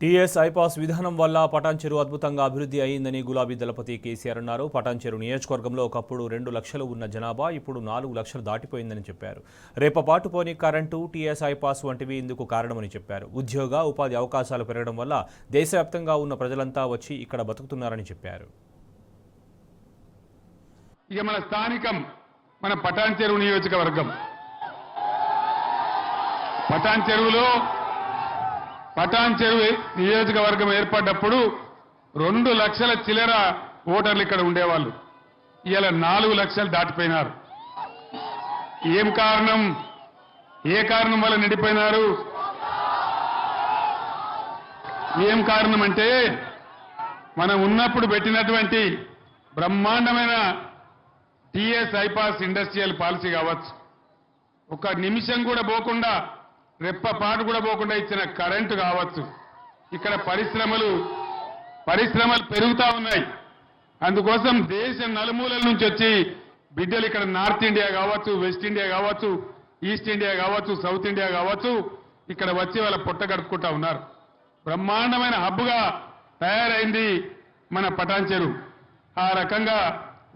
TS iPASS విధానం వల్ల పటాన్చెరు అద్భుతంగా అభివృద్ధి అయిందని గులాబీ దళపతి కేసీఆర్ అన్నారు. పటాన్చెరు నియోజకవర్గంలో ఒకప్పుడు 2 లక్షలు ఉన్న జనాభా ఇప్పుడు 4 లక్షలు దాటిపోయిందని చెప్పారు. రేపపాటు పోని కరెంటు, టీఎస్ ఐపాస్ వంటివి ఇందుకు కారణమని చెప్పారు. ఉద్యోగ ఉపాధి అవకాశాలు పెరగడం వల్ల దేశవ్యాప్తంగా ఉన్న ప్రజలంతా వచ్చి ఇక్కడ బతుకుతున్నారని చెప్పారు. ఇక మన స్థానికం మన పటాన్చెరు నియోజకవర్గం. పటాన్చెరు నియోజకవర్గం ఏర్పడ్డప్పుడు 2 లక్షల చిల్లర ఓటర్లు ఇక్కడ ఉండేవాళ్ళు. ఇవాళ 4 లక్షలు దాటిపోయినారు. ఏం కారణం? ఏ కారణం వల్ల నిండిపోయినారు? ఏం కారణం అంటే మనం ఉన్నప్పుడు పెట్టినటువంటి బ్రహ్మాండమైన టీఎస్ ఐపాస్ ఇండస్ట్రియల్ పాలసీ కావచ్చు, ఒక నిమిషం కూడా పోకుండా రెప్పపాటు కూడా పోకుండా ఇచ్చిన కరెంటు కావచ్చు, ఇక్కడ పరిశ్రమలు పెరుగుతా ఉన్నాయి. అందుకోసం దేశం నలుమూలల నుంచి వచ్చి బిడ్డలు ఇక్కడ నార్త్ ఇండియా కావచ్చు, వెస్ట్ ఇండియా కావచ్చు, ఈస్ట్ ఇండియా కావచ్చు, సౌత్ ఇండియా కావచ్చు, ఇక్కడ వచ్చి వాళ్ళ పొట్ట గడుపుకుంటా ఉన్నారు. బ్రహ్మాండమైన హబ్గా తయారైంది మన పటాన్చెరు. ఆ రకంగా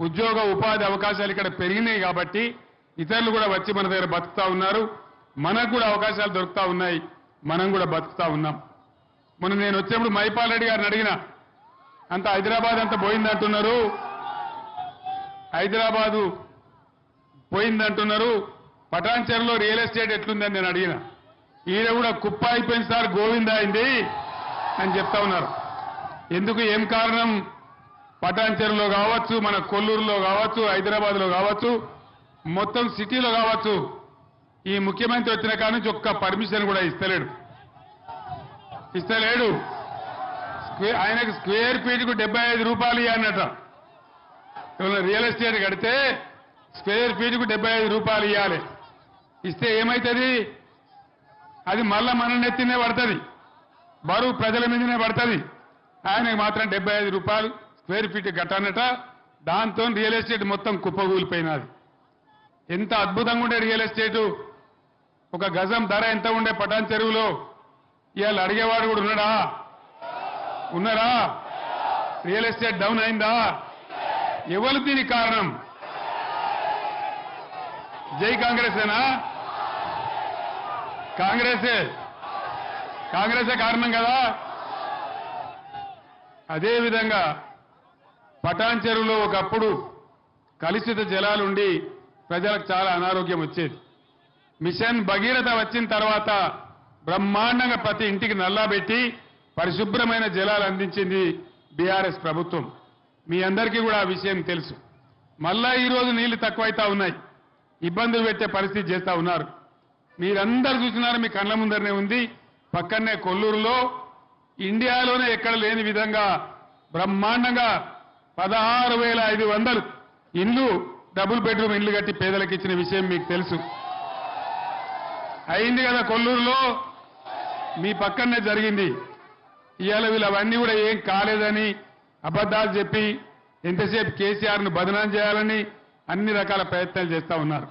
ఉద్యోగ ఉపాధి అవకాశాలు ఇక్కడ పెరిగినాయి కాబట్టి ఇతరులు కూడా వచ్చి మన దగ్గర బతుకుతా ఉన్నారు. మనకు కూడా అవకాశాలు దొరుకుతా ఉన్నాయి, మనం కూడా బతుకుతా ఉన్నాం. మొన్న నేను వచ్చినప్పుడు మైపాల్ రెడ్డి గారిని అడిగిన, అంత హైదరాబాద్ అంతా పోయిందంటున్నారు, హైదరాబాదు పోయిందంటున్నారు, పటాన్చెరులో రియల్ ఎస్టేట్ ఎట్లుందని నేను అడిగిన. ఈయన కూడా కుప్ప అయిపోయింది సార్, గోవింద అయింది అని చెప్తా ఉన్నారు. ఎందుకు, ఏం కారణం? పటాన్చెరులో కావచ్చు, మన కొల్లూరులో కావచ్చు, హైదరాబాద్లో కావచ్చు, మొత్తం సిటీలో కావచ్చు, ఈ ముఖ్యమంత్రి వచ్చిన కాడ నుంచి ఒక్క పర్మిషన్ కూడా ఇస్తలేడు. ఆయనకు స్క్వేర్ ఫీట్కు 75 రూపాయలు ఇవ్వాలన్నట. రియల్ ఎస్టేట్ కడితే స్క్వేర్ ఫీట్కు 75 రూపాయలు ఇవ్వాలి. ఇస్తే ఏమవుతుంది? అది మళ్ళా మన నెత్తినే పడుతుంది, బరువు ప్రజల మీదనే పడుతుంది. ఆయనకు మాత్రం 75 రూపాయలు స్క్వేర్ ఫీట్ కట్టానట. దాంతో రియల్ ఎస్టేట్ మొత్తం కుప్పగూలిపోయినది. ఎంత అద్భుతంగా ఉండే రియల్ ఎస్టేటు. ఒక గజం ధర ఎంత ఉండే పటాన్చెరువులో? ఇవాళ అడిగేవాడు కూడా ఉన్నారా? రియల్ ఎస్టేట్ డౌన్ అయిందా? ఎవరు దీనికి కారణం? జై కాంగ్రెసేనా? కాంగ్రెసే కారణం కదా. అదేవిధంగా పటాన్చెరువులో ఒకప్పుడు కలుషిత జలాలుండి ప్రజలకు చాలా అనారోగ్యం వచ్చేది. మిషన్ భగీరథ వచ్చిన తర్వాత బ్రహ్మాండంగా ప్రతి ఇంటికి నల్లా పెట్టి పరిశుభ్రమైన జలాలు అందించింది బీఆర్ఎస్ ప్రభుత్వం. మీ అందరికీ కూడా ఆ విషయం తెలుసు. మళ్ళా ఈరోజు నీళ్లు తక్కువైతా ఉన్నాయి, ఇబ్బందులు పెట్టే పరిస్థితి చేస్తా ఉన్నారు. మీరందరూ చూస్తున్నారు, మీ కళ్ళ ముందరనే ఉంది. పక్కనే కొల్లూరులో ఇండియాలోనే ఎక్కడ లేని విధంగా బ్రహ్మాండంగా 16,500 ఇండ్లు, డబుల్ బెడ్రూమ్ ఇండ్లు కట్టి పేదలకు ఇచ్చిన విషయం మీకు తెలుసు. అయింది కదా కొల్లూరులో, మీ పక్కనే జరిగింది. ఇవాళ వీళ్ళు అవన్నీ కూడా ఏం కాలేదని అబద్ధాలు చెప్పి ఎంతసేపు కేసీఆర్ను బదనాం చేయాలని అన్ని రకాల ప్రయత్నాలు చేస్తా ఉన్నారు.